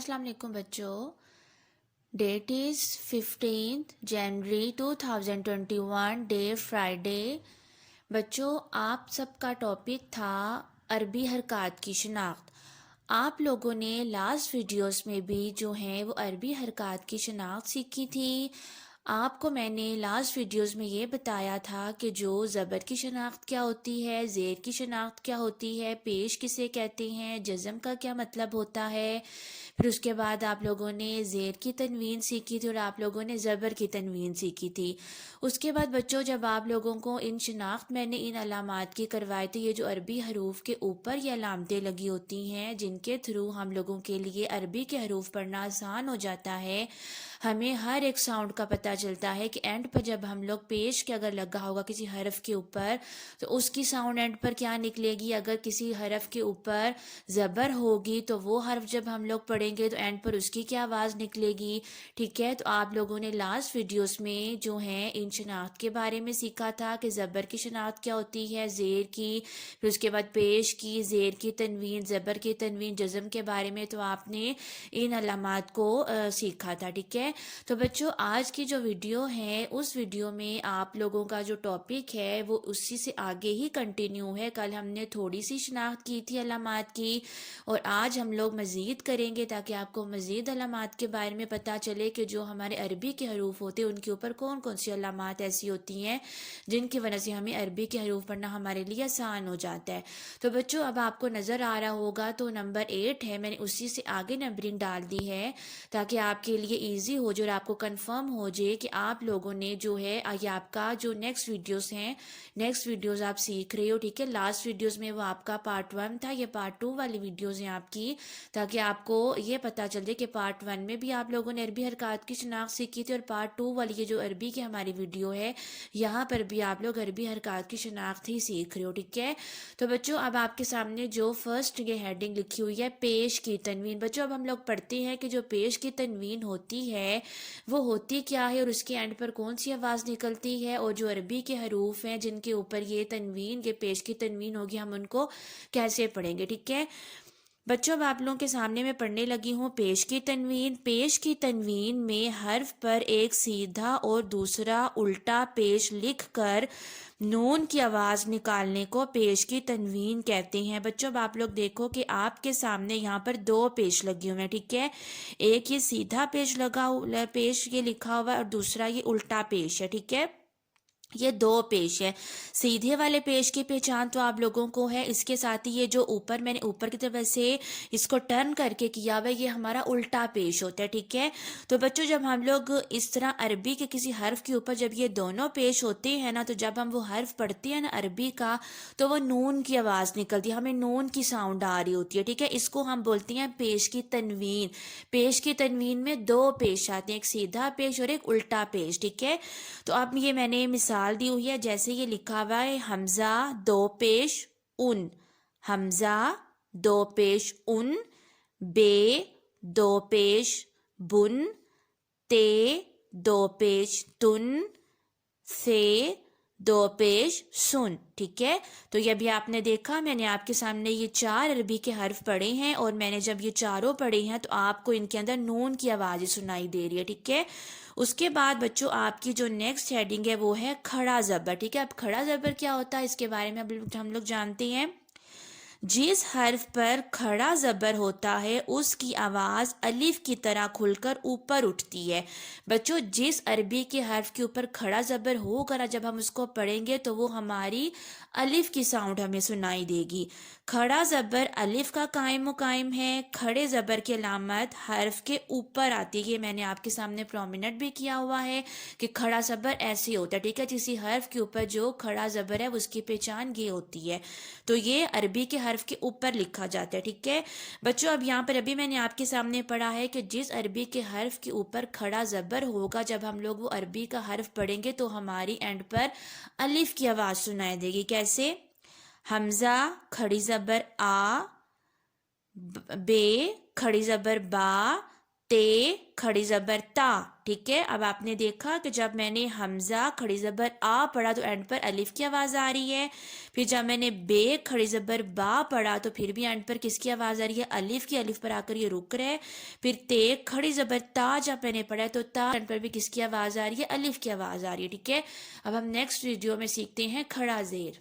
السلام علیکم بچوں. ڈیٹ از 15 جنوری 2021. Day Friday. بچوں آپ سب کا ٹاپک تھا عربی حرکات کی شناخت. آپ لوگوں نے لاسٹ ویڈیوز میں بھی جو ہیں وہ عربی حرکات کی شناخت سیکھی تھی. آپ کو میں نے لاسٹ ویڈیوز میں یہ بتایا تھا کہ جو زبر کی شناخت کیا ہوتی ہے، زیر کی شناخت کیا ہوتی ہے، پیش کسے کہتے ہیں، جزم کا کیا مطلب ہوتا ہے. پھر اس کے بعد آپ لوگوں نے زیر کی تنوین سیکھی تھی اور آپ لوگوں نے زبر کی تنوین سیکھی تھی. اس کے بعد بچوں جب آپ لوگوں کو ان شناخت میں نے ان علامات کی کروائی تھی، یہ جو عربی حروف کے اوپر یہ علامتیں لگی ہوتی ہیں جن کے تھرو ہم لوگوں کے لیے عربی کے حروف پڑھنا آسان ہو جاتا ہے. ہمیں ہر ایک ساؤنڈ کا پتہ چلتا ہے کہ اینڈ پر جب ہم لوگ پیش کے اگر لگا ہوگا کسی حرف کے اوپر تو اس کی ساؤنڈ اینڈ پر کیا نکلے گی. اگر کسی حرف کے اوپر زبر ہوگی تو وہ حرف جب ہم لوگ پڑھیں گے تو اینڈ پر اس کی کیا آواز نکلے گی. ٹھیک ہے، تو آپ لوگوں نے لاسٹ ویڈیوز میں جو ہیں ان شناخت کے بارے میں سیکھا تھا کہ زبر کی شناخت کیا ہوتی ہے، زیر کی، پھر اس کے بعد پیش کی، زیر کی تنوین، زبر کی تنوین، جزم کے بارے میں. تو آپ نے ان علامات کو سیکھا تھا. ٹھیک ہے، تو بچوں آج کی جو ویڈیو ہے اس ویڈیو میں آپ لوگوں کا جو ٹاپک ہے وہ اسی سے آگے ہی کنٹینیو ہے. کل ہم نے تھوڑی سی شناخت کی تھی علامات کی اور آج ہم لوگ مزید کریں گے تاکہ آپ کو مزید علامات کے بارے میں پتہ چلے کہ جو ہمارے عربی کے حروف ہوتے ہیں ان کے اوپر کون کون سی علامات ایسی ہوتی ہیں جن کی وجہ سے ہمیں عربی کے حروف پڑھنا ہمارے لیے آسان ہو جاتا ہے. تو بچوں اب آپ کو نظر آ رہا ہوگا تو نمبر 8 ہے، میں نے اسی سے آگے نمبرنگ ڈال دی ہے تاکہ آپ کے لیے ایزی ہو جائے اور آپ کو کنفرم ہو جائے کہ آپ لوگوں نے جو ہے یہ آپ کا جو نیکسٹ ویڈیوز ہیں، نیکسٹ ویڈیوز آپ سیکھ رہے ہو. ٹھیک ہے، لاسٹ ویڈیوز میں وہ آپ کا پارٹ 1 تھا، یہ پارٹ 2 والی ویڈیوز ہیں آپ کی، تاکہ آپ کو یہ پتہ چل جائے کہ پارٹ 1 میں بھی آپ لوگوں نے عربی حرکات کی شناخت سیکھی تھی اور پارٹ 2 والی یہ جو عربی کی ہماری ویڈیو ہے یہاں پر بھی آپ لوگ عربی حرکات کی شناخت ہی سیکھ رہے ہو. ٹھیک ہے، تو بچوں اب آپ کے سامنے جو فرسٹ یہ ہیڈنگ لکھی ہوئی ہے پیش کی تنوین. بچوں اب ہم لوگ پڑھتے ہیں کہ جو پیش کی تنوین ہوتی ہے وہ ہوتی کیا ہے اور اس کے اینڈ پر کون سی آواز نکلتی ہے، اور جو عربی کے حروف ہیں جن کے اوپر یہ تنوین، یہ پیش کی تنوین ہوگی، ہم ان کو کیسے پڑھیں گے. ٹھیک ہے بچوں اب آپ لوگوں کے سامنے میں پڑھنے لگی ہوں پیش کی تنوین. پیش کی تنوین میں حرف پر ایک سیدھا اور دوسرا الٹا پیش لکھ کر نون کی آواز نکالنے کو پیش کی تنوین کہتے ہیں. بچوں اب آپ لوگ دیکھو کہ آپ کے سامنے یہاں پر 2 پیش لگے ہوئے ہیں. ٹھیک ہے، ایک یہ سیدھا پیش پیش یہ لکھا ہوا ہے اور دوسرا یہ الٹا پیش ہے. ٹھیک ہے، یہ 2 پیش ہے. سیدھے والے پیش کی پہچان تو آپ لوگوں کو ہے، اس کے ساتھ ہی یہ جو اوپر میں نے اوپر کی طرف سے اس کو ٹرن کر کے کیا ہوا ہے یہ ہمارا الٹا پیش ہوتا ہے. ٹھیک ہے، تو بچوں جب ہم لوگ اس طرح عربی کے کسی حرف کے اوپر جب یہ دونوں پیش ہوتے ہیں نا تو جب ہم وہ حرف پڑھتے ہیں نا عربی کا تو وہ نون کی آواز نکلتی ہے، ہمیں نون کی ساؤنڈ آ رہی ہوتی ہے. ٹھیک ہے، اس کو ہم بولتے ہیں پیش کی تنوین. پیش کی تنوین میں 2 پیش آتے ہیں، ایک سیدھا پیش اور ایک الٹا پیش. ٹھیک ہے، تو اب یہ میں نے مثال دی ہوئی ہے، جیسے یہ لکھا ہوا ہے حمزہ 2 پیش ان، حمزہ 2 پیش ان، بے 2 پیش بن، تے 2 پیش تن، سے 2 پیش سن. ٹھیک ہے، تو یہ بھی آپ نے دیکھا، میں نے آپ کے سامنے یہ 4 عربی کے حرف پڑھے ہیں اور میں نے جب یہ چاروں پڑھے ہیں تو آپ کو ان کے اندر نون کی آواز سنائی دے رہی ہے. ٹھیک ہے، اس کے بعد بچوں آپ کی جو نیکسٹ ہیڈنگ ہے وہ ہے کھڑا زبر. ٹھیک ہے، اب کھڑا زبر کیا ہوتا ہے اس کے بارے میں ہم لوگ جانتے ہیں. جس حرف پر کھڑا زبر ہوتا ہے اس کی آواز الف کی طرح کھل کر اوپر اٹھتی ہے. بچوں جس عربی کے حرف کے اوپر کھڑا زبر ہوگا نا جب ہم اس کو پڑھیں گے تو وہ ہماری الف کی ساؤنڈ ہمیں سنائی دے گی. کھڑا زبر الف کا قائم مقام ہے. کھڑے زبر کی علامت حرف کے اوپر آتی ہے، یہ میں نے آپ کے سامنے پرومیننٹ بھی کیا ہوا ہے کہ کھڑا زبر ایسے ہوتا ہے. ٹھیک ہے، کسی حرف کے اوپر جو کھڑا زبر ہے اس کی پہچان یہ ہوتی ہے، تو یہ عربی کے حرف کے اوپر لکھا جاتا ہے. ٹھیک ہے بچوں اب یہاں پر ابھی میں نے آپ کے سامنے پڑھا ہے کہ جس عربی کے حرف کے اوپر کھڑا زبر ہوگا جب ہم لوگ وہ عربی کا حرف پڑھیں گے تو ہماری اینڈ پر الف کی آواز سنائی دے گی. کیسے؟ حمزہ کھڑی زبر آ، بے کھڑی زبر با، تے کھڑی زبر تا. ٹھیک ہے. اب آپ نے دیکھا کہ جب میں نے حمزہ کھڑی زبر آ پڑھا تو اینڈ پر الف کی آواز آ رہی ہے. پھر جب میں نے بے کھڑی زبر با پڑھا تو پھر بھی اینڈ پر کس کی آواز آ رہی ہے؟ الف کی. الف پر آ کر یہ رک رہا ہے. پھر تے کھڑی زبر تا جب میں نے پڑھا تو تا اینڈ پر بھی کس کی آواز آ رہی ہے؟ الف کی آواز آ رہی ہے. ٹھیک ہے. اب ہم نیکسٹ ویڈیو میں سیکھتے ہیں کھڑا زیر.